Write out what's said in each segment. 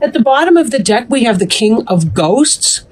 At the bottom of the deck, we have the King of Ghosts.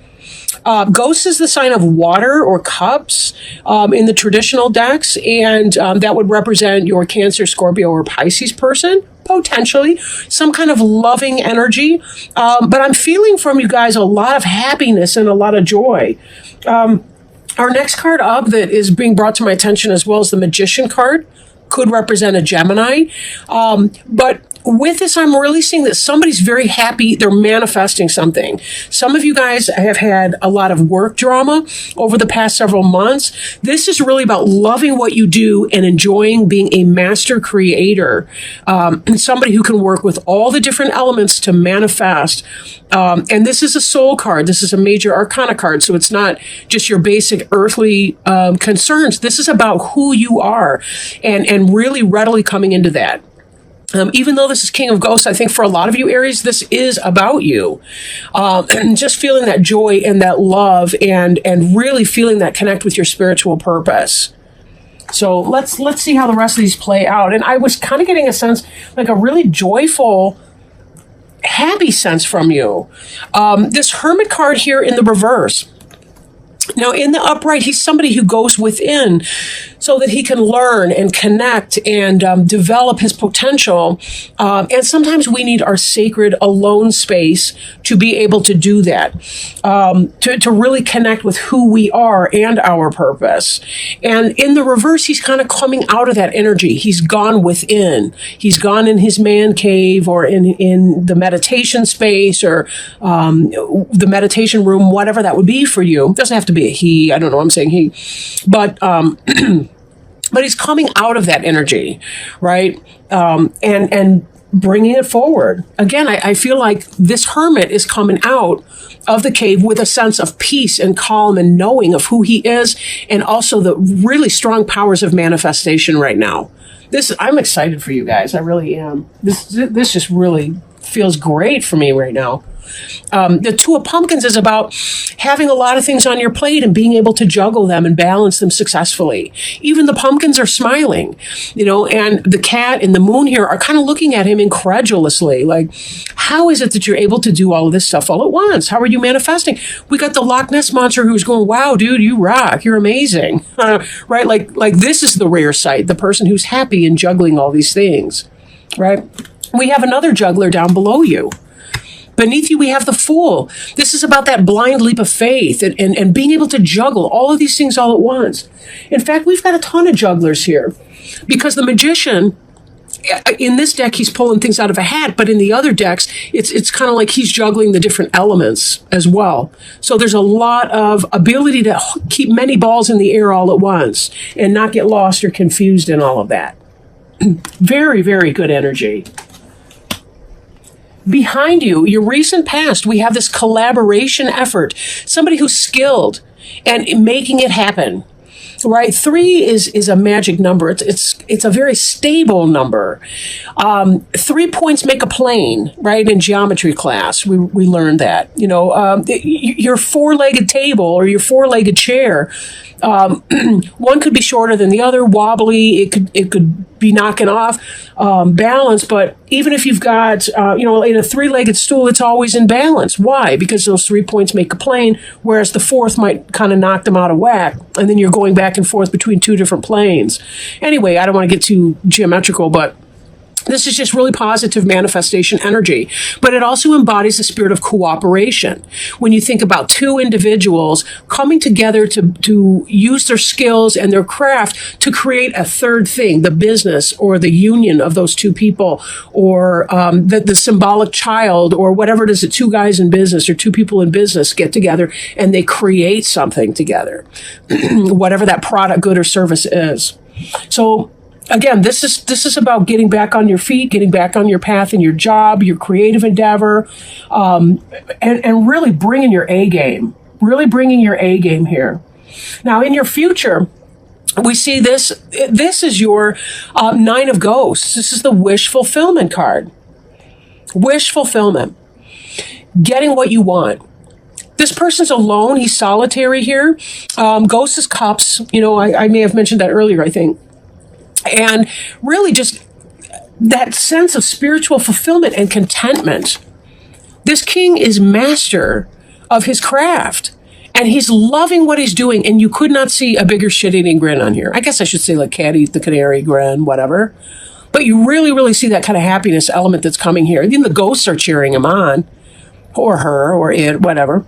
Ghost is the sign of water or cups in the traditional decks, and that would represent your Cancer, Scorpio, or Pisces person, potentially. Some kind of loving energy. But I'm feeling from you guys a lot of happiness and a lot of joy. Our next card up that is being brought to my attention as well as the Magician card could represent a Gemini. But with this, I'm really seeing that somebody's very happy. They're manifesting something. Some of you guys have had a lot of work drama over the past several months. This is really about loving what you do and enjoying being a master creator, and somebody who can work with all the different elements to manifest. And this is a soul card. This is a major arcana card. So it's not just your basic earthly concerns. This is about who you are and really readily coming into that. Even though this is King of Ghosts, I think for a lot of you, Aries, this is about you. And just feeling that joy and that love and really feeling that connect with your spiritual purpose. So let's see how the rest of these play out. And I was kind of getting a sense, like a really joyful, happy sense from you. This Hermit card here in the reverse. Now, in the upright, he's somebody who goes within so that he can learn and connect and develop his potential. And sometimes we need our sacred alone space to be able to do that, to really connect with who we are and our purpose. And in the reverse, he's kind of coming out of that energy. He's gone within. He's gone in his man cave or in the meditation space or the meditation room, whatever that would be for you. It doesn't have to be a he. I don't know. I'm saying he. But but he's coming out of that energy, right? And bringing it forward. Again, I feel like this hermit is coming out of the cave with a sense of peace and calm and knowing of who he is, and also the really strong powers of manifestation right now. I'm excited for you guys. I really am. This just really feels great for me right now. The Two of Pumpkins is about having a lot of things on your plate and being able to juggle them and balance them successfully. Even the pumpkins are smiling, and the cat and the moon here are kind of looking at him incredulously. Like, how is it that you're able to do all of this stuff all at once? How are you manifesting? We got the Loch Ness Monster who's going, wow, dude, you rock. You're amazing. Right? Like this is the rare sight, the person who's happy and juggling all these things, right? We have another juggler down below you. Beneath you, we have the Fool. This is about that blind leap of faith and being able to juggle all of these things all at once. In fact, we've got a ton of jugglers here because the Magician, in this deck, he's pulling things out of a hat, but in the other decks, it's kind of like he's juggling the different elements as well. So there's a lot of ability to keep many balls in the air all at once and not get lost or confused in all of that. Very, very good energy. Behind you, your recent past, we have this collaboration effort, somebody who's skilled and making it happen, right? 3 is a magic number. It's a very stable number. 3 points make a plane, right? In geometry class, we learned that. Your 4-legged table or your 4-legged chair, one could be shorter than the other, wobbly. It could be knocking off balance. But even if you've got, in a 3-legged stool, it's always in balance. Why? Because those 3 points make a plane, whereas the 4th might kind of knock them out of whack. And then you're going back and forth between 2 different planes. Anyway, I don't want to get too geometrical, but this is just really positive manifestation energy, but it also embodies the spirit of cooperation. When you think about 2 individuals coming together to use their skills and their craft to create a third thing, the business or the union of those 2 people, or the symbolic child, or whatever it is that 2 guys in business or 2 people in business get together and they create something together, whatever that product, good, or service is. So, again, this is about getting back on your feet, getting back on your path in your job, your creative endeavor, and really bringing your A game. Really bringing your A game here. Now, in your future, we see this. This is your 9 of Ghosts. This is the wish fulfillment card. Wish fulfillment. Getting what you want. This person's alone. He's solitary here. Ghost is cups. I may have mentioned that earlier, I think. And really just that sense of spiritual fulfillment and contentment. This king is master of his craft. And he's loving what he's doing, and you could not see a bigger shit-eating grin on here. I guess I should say like cat eat the canary grin, whatever. But you really, really see that kind of happiness element that's coming here. Even the ghosts are cheering him on, or her, or it, whatever.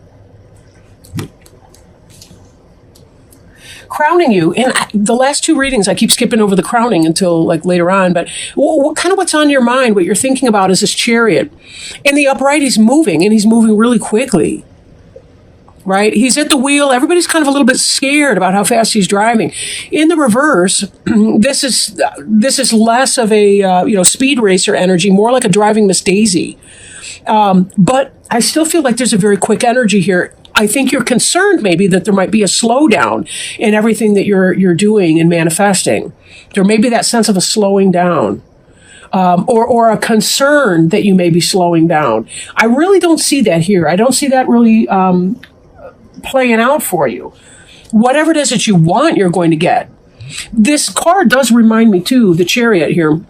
Crowning you. In the last two readings, I keep skipping over the crowning until like later on, but what's on your mind, what you're thinking about is this chariot. In the upright, he's moving, and he's moving really quickly. Right? He's at the wheel. Everybody's kind of a little bit scared about how fast he's driving. In the reverse, this is less of a speed racer energy, more like a driving Miss Daisy. But I still feel like there's a very quick energy here. I think you're concerned maybe that there might be a slowdown in everything that you're doing and manifesting. There may be that sense of a slowing down. Or a concern that you may be slowing down. I really don't see that here. I don't see that really playing out for you. Whatever it is that you want, you're going to get. This card does remind me too, the chariot here,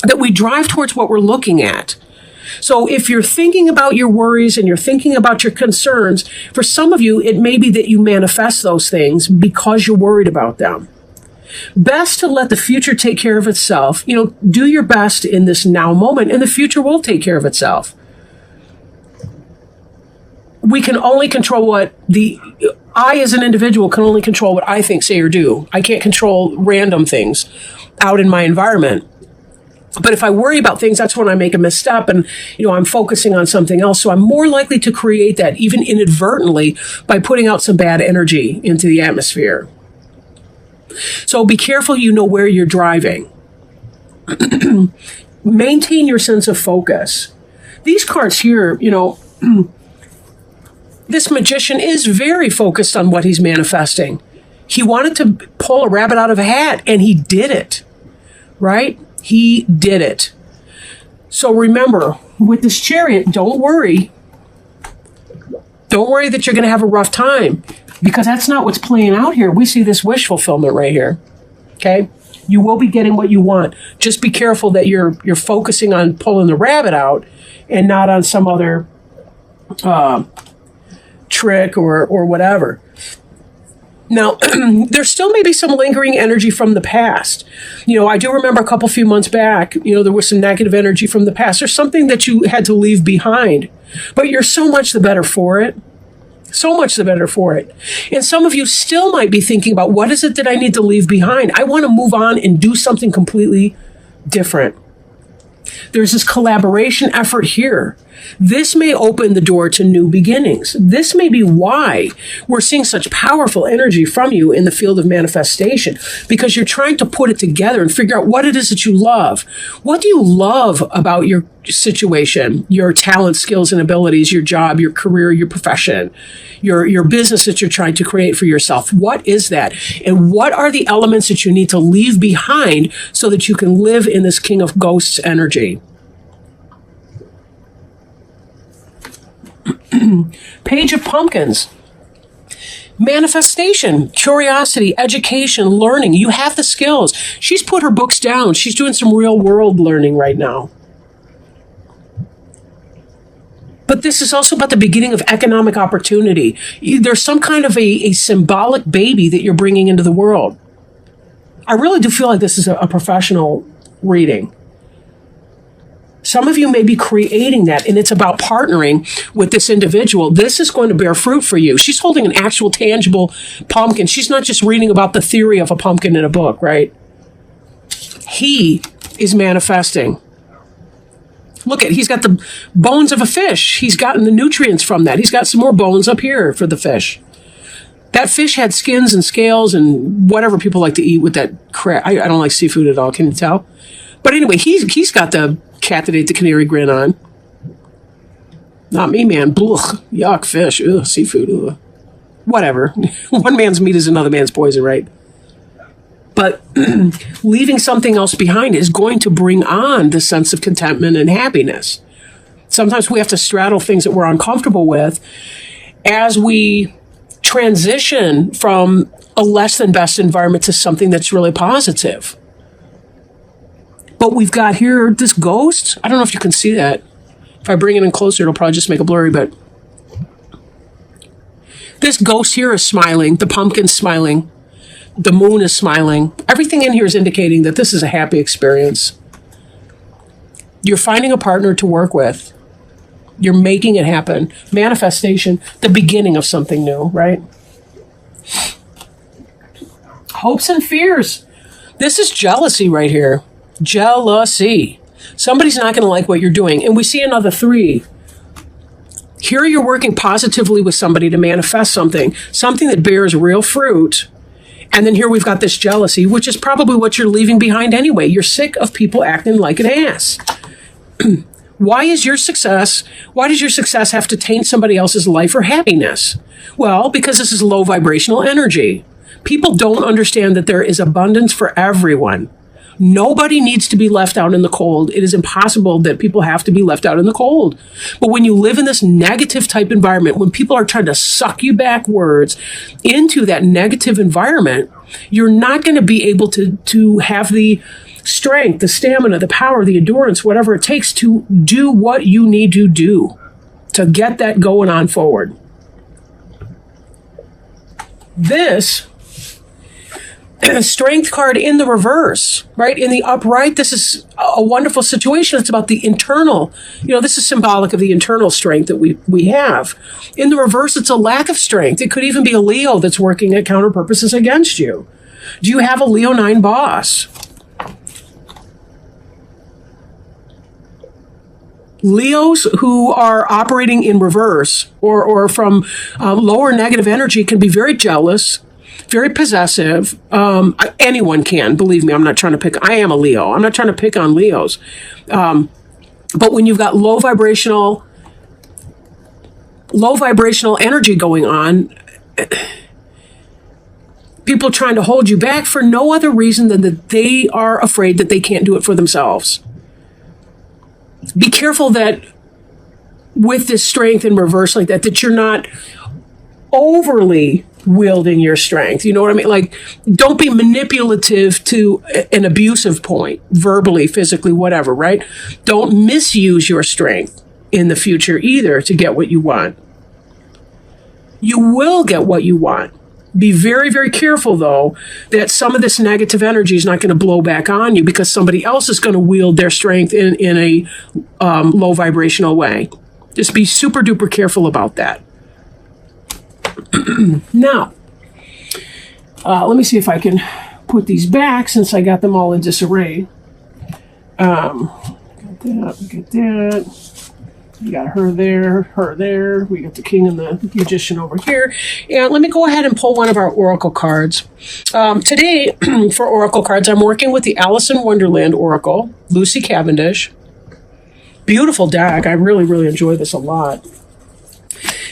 that we drive towards what we're looking at. So if you're thinking about your worries and you're thinking about your concerns, for some of you, it may be that you manifest those things because you're worried about them. Best to let the future take care of itself. Do your best in this now moment, and the future will take care of itself. We can only control I as an individual can only control what I think, say, or do. I can't control random things out in my environment. But if I worry about things, that's when I make a misstep and, I'm focusing on something else. So I'm more likely to create that, even inadvertently, by putting out some bad energy into the atmosphere. So be careful, where you're driving. Maintain your sense of focus. These cards here, this magician is very focused on what he's manifesting. He wanted to pull a rabbit out of a hat, and he did it, right? He did it. So remember, with this chariot, don't worry. Don't worry that you're going to have a rough time, because that's not what's playing out here. We see this wish fulfillment right here, okay? You will be getting what you want. Just be careful that you're focusing on pulling the rabbit out and not on some other trick or whatever. Now, there still may be some lingering energy from the past. I do remember a few months back, there was some negative energy from the past. There's something that you had to leave behind, but you're so much the better for it. So much the better for it. And some of you still might be thinking about, what is it that I need to leave behind? I want to move on and do something completely different. There's this collaboration effort here. This may open the door to new beginnings. This may be why we're seeing such powerful energy from you in the field of manifestation, because you're trying to put it together and figure out what it is that you love. What do you love about your situation, your talent, skills, and abilities, your job, your career, your profession, your business that you're trying to create for yourself? What is that? And what are the elements that you need to leave behind so that you can live in this King of Ghosts energy? Page of Pumpkins. Manifestation, curiosity, education, learning. You have the skills. She's put her books down. She's doing some real world learning right now. But this is also about the beginning of economic opportunity. There's some kind of a symbolic baby that you're bringing into the world. I really do feel like this is a professional reading. Some of you may be creating that, and it's about partnering with this individual. This is going to bear fruit for you. She's holding an actual tangible pumpkin. She's not just reading about the theory of a pumpkin in a book, right? He is manifesting. Look he's got the bones of a fish. He's gotten the nutrients from that. He's got some more bones up here for the fish. That fish had skins and scales and whatever people like to eat with that crap. I don't like seafood at all, can you tell? But anyway, he's got the cat that ate the canary grin on. Not me, man. Blech, yuck, fish, ugh, seafood, ugh. Whatever. One man's meat is another man's poison, right? But leaving something else behind is going to bring on the sense of contentment and happiness. Sometimes we have to straddle things that we're uncomfortable with as we transition from a less than best environment to something that's really positive. But we've got here this ghost. I don't know if you can see that. If I bring it in closer, it'll probably just make it blurry, but this ghost here is smiling. The pumpkin's smiling. The moon is smiling. Everything in here is indicating that this is a happy experience. You're finding a partner to work with. You're making it happen. Manifestation, the beginning of something new, right? Hopes and fears. This is jealousy right here. Jealousy. Somebody's not going to like what you're doing. And we see another 3. Here you're working positively with somebody to manifest something that bears real fruit. And then here we've got this jealousy, which is probably what you're leaving behind anyway. You're sick of people acting like an ass. Why does your success have to taint somebody else's life or happiness? Well, because this is low vibrational energy. People don't understand that there is abundance for everyone. Nobody needs to be left out in the cold. It is impossible that people have to be left out in the cold. But when you live in this negative type environment, when people are trying to suck you backwards into that negative environment, you're not going to be able to have the strength, the stamina, the power, the endurance, whatever it takes to do what you need to do to get that going on forward. This strength card in the reverse, right? In the upright, this is a wonderful situation. It's about the internal, this is symbolic of the internal strength that we have. In the reverse, it's a lack of strength. It could even be a Leo that's working at counter purposes against you. Do you have a Leo 9 boss? Leos who are operating in reverse or from lower negative energy can be very jealous, very possessive. Anyone can, believe me. I'm not trying to pick. I am a Leo. I'm not trying to pick on Leos. But when you've got low vibrational energy going on, people trying to hold you back for no other reason than that they are afraid that they can't do it for themselves. Be careful that with this strength in reverse like that you're not overly wielding your strength. You know what I mean? Like, don't be manipulative to an abusive point, verbally, physically, whatever, right? Don't misuse your strength in the future either to get what you want. You will get what you want. Be very, very careful, though, that some of this negative energy is not going to blow back on you because somebody else is going to wield their strength in a low vibrational way. Just be super duper careful about that. Now, let me see if I can put these back since I got them all in disarray. Got that. We got her there. We got the king and the magician over here. And let me go ahead and pull one of our oracle cards. Today, for oracle cards, I'm working with the Alice in Wonderland Oracle, Lucy Cavendish. Beautiful deck. I really, really enjoy this a lot.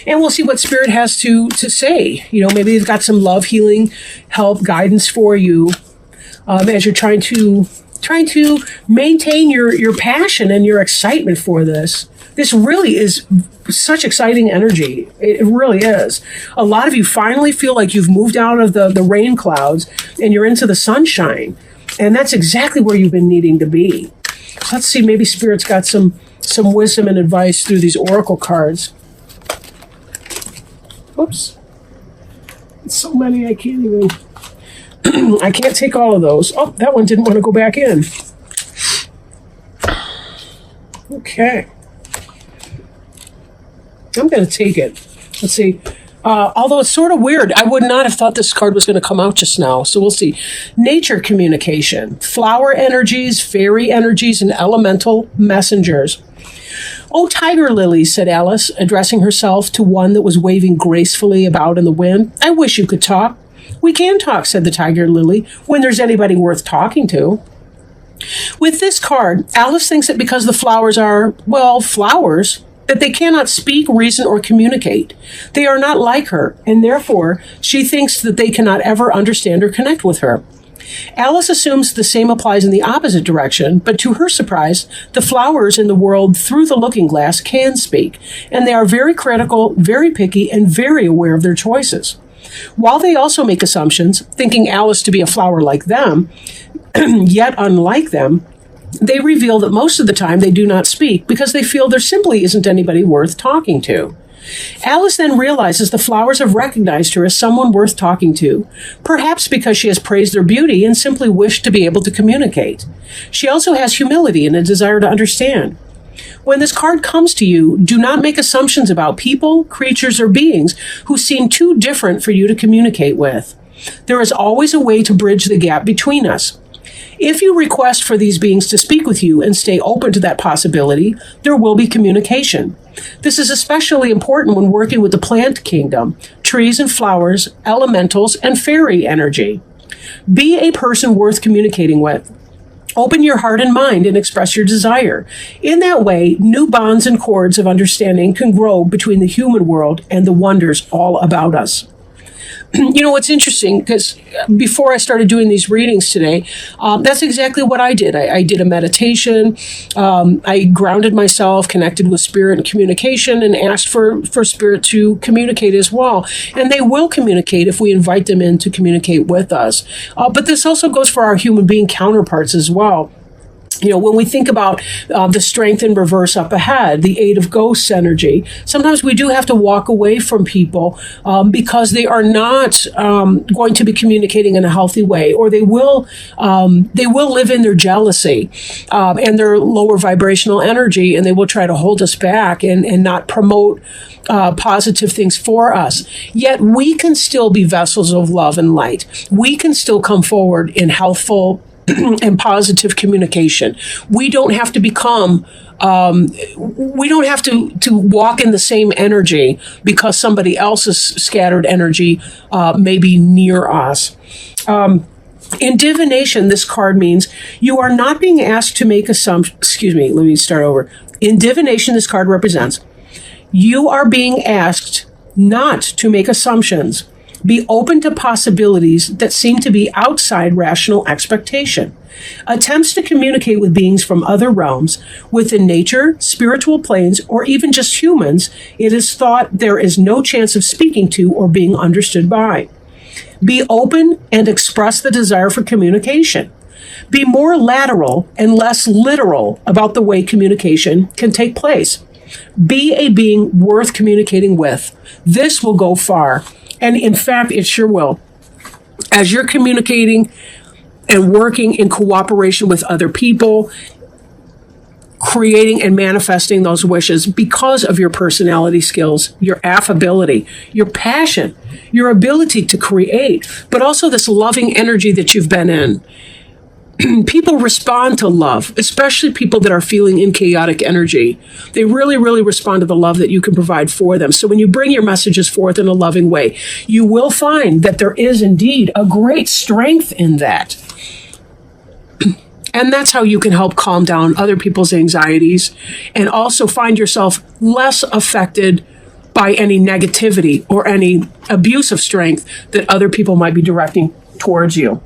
And we'll see what Spirit has to say. Maybe they've got some love, healing, help, guidance for you as you're trying to maintain your passion and your excitement for this. This really is such exciting energy. It really is. A lot of you finally feel like you've moved out of the rain clouds and you're into the sunshine. And that's exactly where you've been needing to be. So let's see, maybe Spirit's got some wisdom and advice through these oracle cards. Oops. So many I can't even... I can't take all of those. Oh, that one didn't want to go back in. Okay. I'm going to take it. Let's see. Although it's sort of weird, I would not have thought this card was going to come out just now. So we'll see. Nature communication, flower energies, fairy energies, and elemental messengers. "Oh, tiger lilies," said Alice, addressing herself to one that was waving gracefully about in the wind. "I wish you could talk." "We can talk," said the tiger lily, "when there's anybody worth talking to." With this card, Alice thinks that because the flowers are, well, flowers, that they cannot speak, reason, or communicate. They are not like her, and therefore she thinks that they cannot ever understand or connect with her. Alice assumes the same applies in the opposite direction, but to her surprise, the flowers in the world through the looking glass can speak, and they are very critical, very picky, and very aware of their choices. While they also make assumptions, thinking Alice to be a flower like them, yet unlike them, They reveal that most of the time they do not speak because they feel there simply isn't anybody worth talking to. Alice then realizes the flowers have recognized her as someone worth talking to, perhaps because she has praised their beauty and simply wished to be able to communicate. She also has humility and a desire to understand. When this card comes to you, do not make assumptions about people, creatures, or beings who seem too different for you to communicate with. There is always a way to bridge the gap between us. If you request for these beings to speak with you and stay open to that possibility, there will be communication. This is especially important when working with the plant kingdom, trees and flowers, elementals, and fairy energy. Be a person worth communicating with. Open your heart and mind and express your desire. In that way, new bonds and cords of understanding can grow between the human world and the wonders all about us. You know, what's interesting, because before I started doing these readings today, that's exactly what I did. I did a meditation. I grounded myself, connected with spirit and communication, and asked for spirit to communicate as well. And they will communicate if we invite them in to communicate with us. But this also goes for our human being counterparts as well. You know, when we think about the strength in reverse up ahead, the Eight of Ghosts energy, sometimes we do have to walk away from people because they are not going to be communicating in a healthy way, or they will live in their jealousy and their lower vibrational energy, and they will try to hold us back and not promote positive things for us. Yet we can still be vessels of love and light. We can still come forward in healthful and positive communication. We don't have to become, we don't have to walk in the same energy because somebody else's scattered energy may be near us. In divination, this card means you are not being asked to make assumptions. Excuse me, let me start over. In divination, this card represents you are being asked not to make assumptions. Be open to possibilities that seem to be outside rational expectation. Attempts to communicate with beings from other realms, within nature, spiritual planes, or even just humans, it is thought there is no chance of speaking to or being understood by. Be open and express the desire for communication. Be more lateral and less literal about the way communication can take place. Be a being worth communicating with. This will go far. And in fact, it sure will. As you're communicating and working in cooperation with other people, creating and manifesting those wishes because of your personality skills, your affability, your passion, your ability to create, but also this loving energy that you've been in. People respond to love, especially people that are feeling in chaotic energy. They really, really respond to the love that you can provide for them. So when you bring your messages forth in a loving way, you will find that there is indeed a great strength in that. And that's how you can help calm down other people's anxieties and also find yourself less affected by any negativity or any abuse of strength that other people might be directing towards you.